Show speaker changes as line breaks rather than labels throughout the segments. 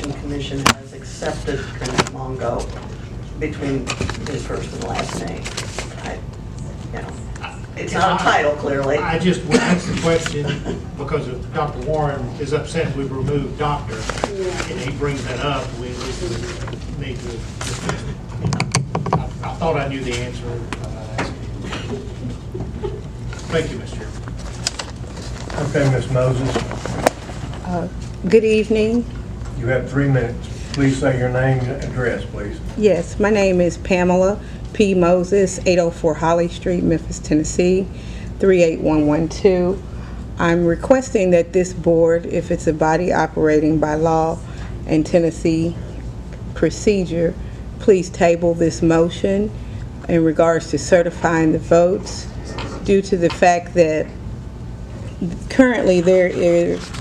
Election Commission has accepted Kenneth Mongo between his first and last name. It's not a title, clearly.
I just would ask the question because if Dr. Warren is upset we removed doctor, and he brings that up, we need to. I thought I knew the answer. I'm not asking you. Thank you, Mr. Chairman.
Okay, Ms. Moses.
Good evening.
You have 3 minutes. Please say your name and address, please.
Yes, my name is Pamela P. Moses, 804 Holly Street, Memphis, Tennessee, 38112. I'm requesting that this board, if it's a body operating by law and Tennessee procedure, please table this motion in regards to certifying the votes due to the fact that currently there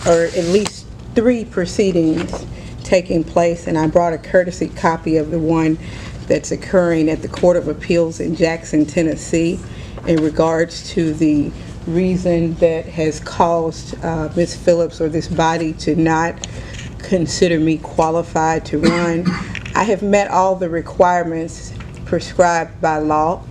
are at least 3 proceedings taking place, and I brought a courtesy copy of the one that's occurring at the Court of Appeals in Jackson, Tennessee, in regards to the reason that has caused Ms. Phillips or this body to not consider me qualified to run. I have met all the requirements prescribed by law,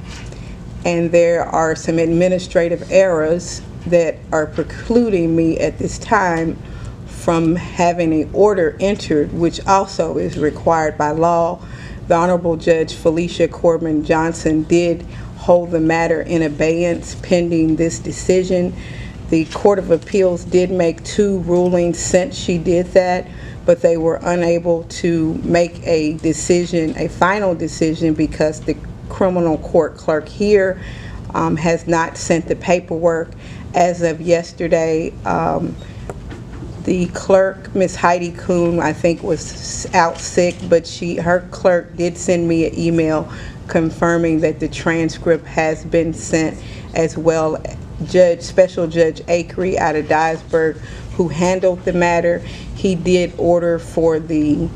and there are some administrative errors that are precluding me at this time from having an order entered, which also is required by law. The Honorable Judge Felicia Corbin Johnson did hold the matter in abeyance pending this decision. The Court of Appeals did make 2 rulings since she did that, but they were unable to make a decision, a final decision, because the criminal court clerk here has not sent the paperwork. As of yesterday, the clerk, Ms. Heidi Kuhn, I think was out sick, but her clerk did send me an email confirming that the transcript has been sent, as well. Special Judge Akery out of Dyersburg, who handled the matter, he did order for the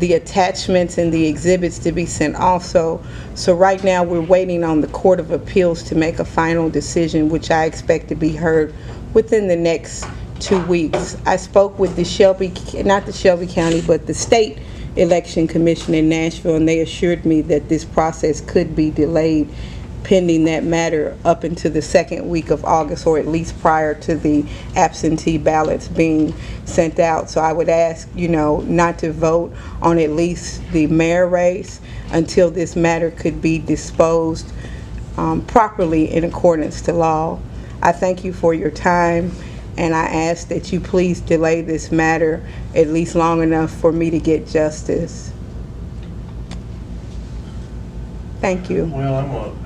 attachments and the exhibits to be sent also. So right now we're waiting on the Court of Appeals to make a final decision, which I expect to be heard within the next 2 weeks. I spoke with the Shelby, not the Shelby County, but the State Election Commission in Nashville, and they assured me that this process could be delayed pending that matter up into the 2nd week of August, or at least prior to the absentee ballots being sent out. So I would ask, not to vote on at least the mayor race until this matter could be disposed properly in accordance to law. I thank you for your time, and I ask that you please delay this matter at least long enough for me to get justice. Thank you.
Well, I'm going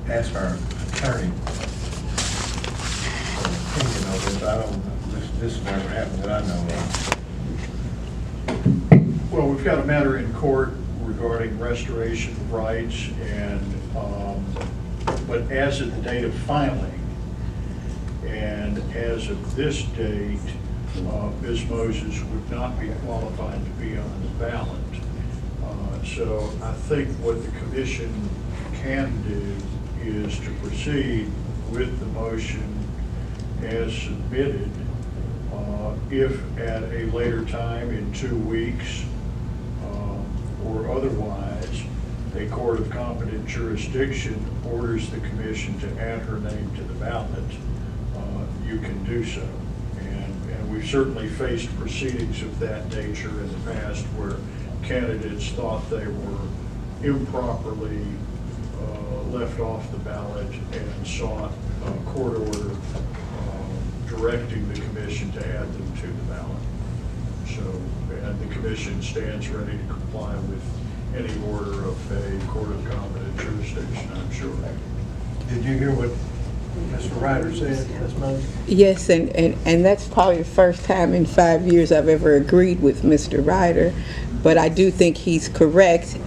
to ask our attorney opinion on this. I don't know. This has never happened that I know of.
Well, we've got a matter in court regarding restoration of rights, and but as of the date of filing, and as of this date, Ms. Moses would not be qualified to be on the ballot. So I think what the commission can do is to proceed with the motion as submitted. If at a later time in 2 weeks or otherwise a court of competent jurisdiction orders the commission to add her name to the ballot, you can do so. And we've certainly faced proceedings of that nature in the past where candidates thought they were improperly left off the ballot and sought a court order directing the commission to add them to the ballot. So, and the commission stands ready to comply with any order of a court of competent jurisdiction, I'm sure.
Did you hear what Mr. Ryder said, Ms. Moses?
Yes, and that's probably the first time in 5 years I've ever agreed with Mr. Ryder, but I do think he's correct.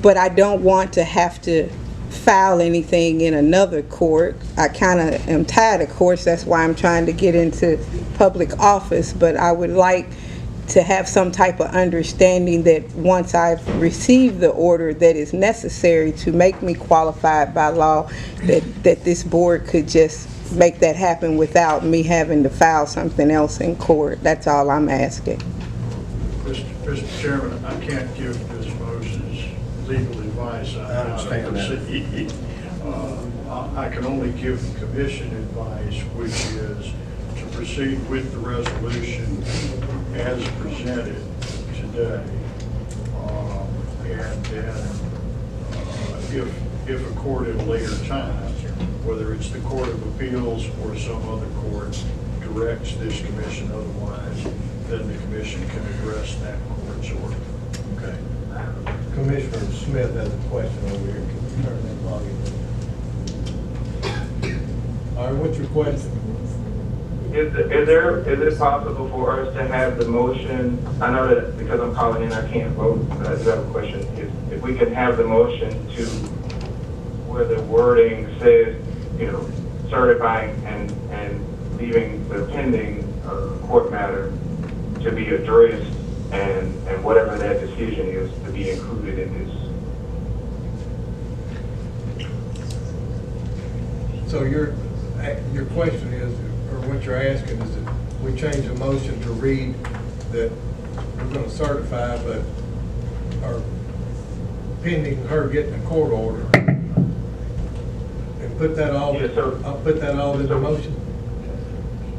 But I don't want to have to file anything in another court. I kind of am tired of courts. That's why I'm trying to get into public office. But I would like to have some type of understanding that once I've received the order that is necessary to make me qualified by law, that this board could just make that happen without me having to file something else in court. That's all I'm asking.
Mr. Chairman, I can't give Ms. Moses legal advice on how to
understand that.
proceed. I can only give the commission advice, which is to proceed with the resolution as presented today. And then if a court at a later time, whether it's the Court of Appeals or some other court, directs this commission otherwise, then the commission can address that court's order.
Okay. Commissioner Smith has a question over here. Can you turn that volume? All right, what's your question?
Is it possible for us to have the motion? I know that because I'm calling in, I can't vote, but I do have a question. If we can have the motion to where the wording says, certifying and leaving the pending court matter to be addressed, and whatever that decision is to be included in this.
So your question is, or what you're asking is that we change the motion to read that we're going to certify, but are pending her getting a court order, and put that all,
Yeah, so-
I'll put that all in the motion?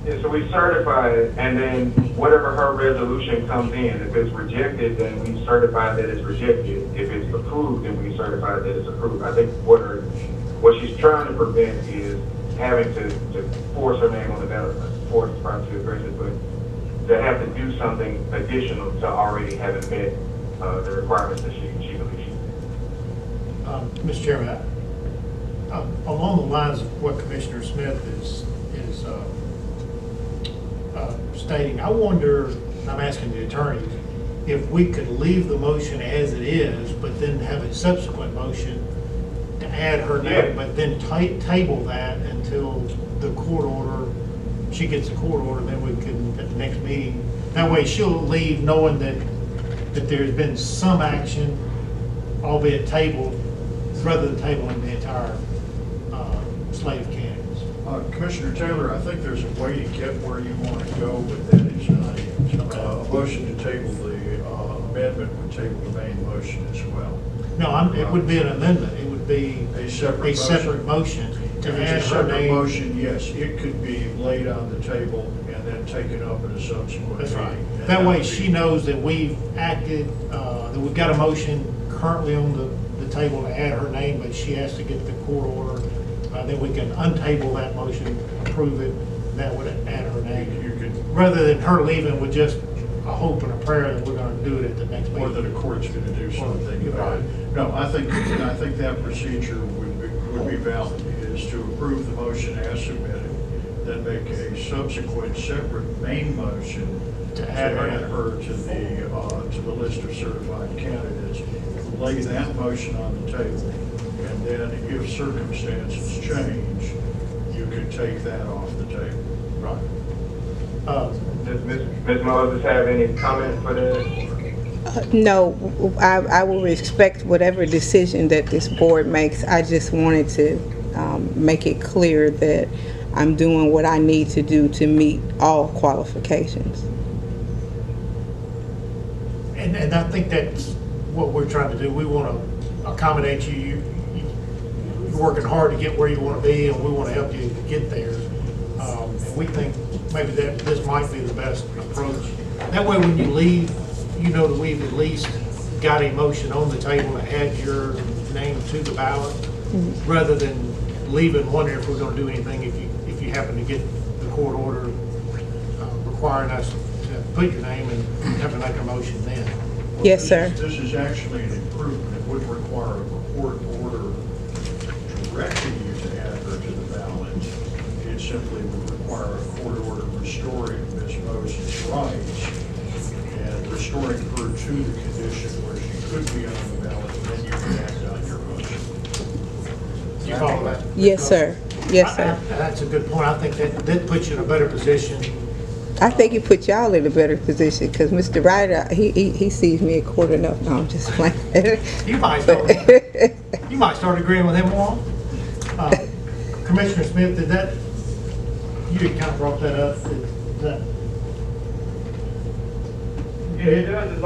Yeah, so we certify it, and then whatever her resolution comes in, if it's rejected, then we certify that it's rejected. If it's approved, then we certify that it's approved. I think what she's trying to prevent is having to force her name on the ballot, force is probably too aggressive, but to have to do something additional to already having met the requirements that she believes she did.
Mr. Chairman, along the lines of what Commissioner Smith is stating, I wonder, I'm asking the attorneys, if we could leave the motion as it is, but then have a subsequent motion to add her name,
Yeah.
but then table that until the court order, she gets the court order, then we can, at the next meeting, that way she'll leave knowing that there's been some action, albeit tabled, rather than tabling the entire slate of candidates.
Commissioner Taylor, I think there's a way to get where you want to go with that. It's not a motion to table the amendment would table the main motion as well.
No, it would be an amendment, it would be
A separate
motion
If
to add
it's a
her
separate
name.
motion, yes, it could be laid on the table and then taken up at a subsequent
That's right.
meeting. And
That way
would
she
be-
knows that we've acted, that we've got a motion currently on the table to add her name, but she has to get the court order. Then we can untable that motion, approve it, that would add her name.
You could,
Rather than her leaving with just a hope and a prayer that we're gonna do it at the next
or that a
meeting.
court's going to do something.
Right.
No, I think that procedure would be valid, is to approve the motion as submitted, then make a subsequent separate main motion
To add her.
to the list of certified candidates, lay that motion on the table, and then if circumstances change, you could take that off the table.
Right.
Does Ms. Moses have any comment for that?
No, I will respect whatever decision that this board makes. I just wanted to make it clear that I'm doing what I need to do to meet all qualifications.
And I think that's what we're trying to do. We want to accommodate you. You're working hard to get where you want to be, and we want to help you get there. And we think maybe this might be the best approach. That way, when you leave, you know that we've at least got a motion on the table to add your name to the ballot, rather than leaving wondering if we're going to do anything if you happen to get the court order requiring us to put your name and have to make a motion then.
Well,
Yes, sir.
This is actually an improvement. It would require a court order directing you to add her to the ballot. It simply would require a court order restoring Ms. Moses' rights and restoring her to the condition where she could be on the ballot, and then you can act on your motion.
You follow that?
Yes, sir. Yes, sir.
That's a good point. I think that puts you in a better position.
I think it put y'all in a better position because Mr. Ryder, he sees me a court enough. No, I'm just playing.
You might start agreeing with him more. Commissioner Smith, did that you had kind of brought that up, that,
Yeah, it does, as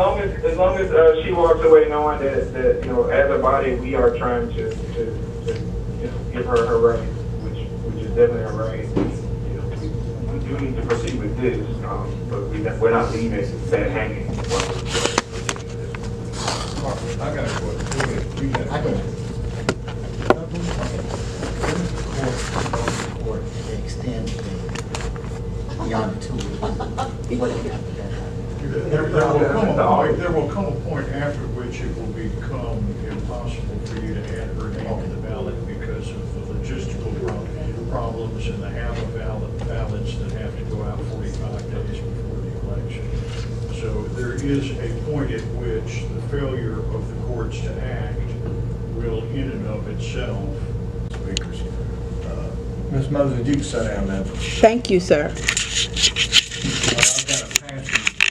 long as she walks away knowing that, you know, as a body, we are trying to you know, give her her right, which is definitely her right. You know, we do need to proceed with this, but we're not leaving that hanging.
I got a question. You got a
I can. Or extend beyond the 2 weeks. What after that?
There will come a point after which it will become impossible for you to add her name to the ballot because of the logistical problems and the half of ballots that have to go out 45 days before the election. So there is a point at which the failure of the courts to act will in and of itself.
Ms. Moses, you can sit down now.
Thank you, sir.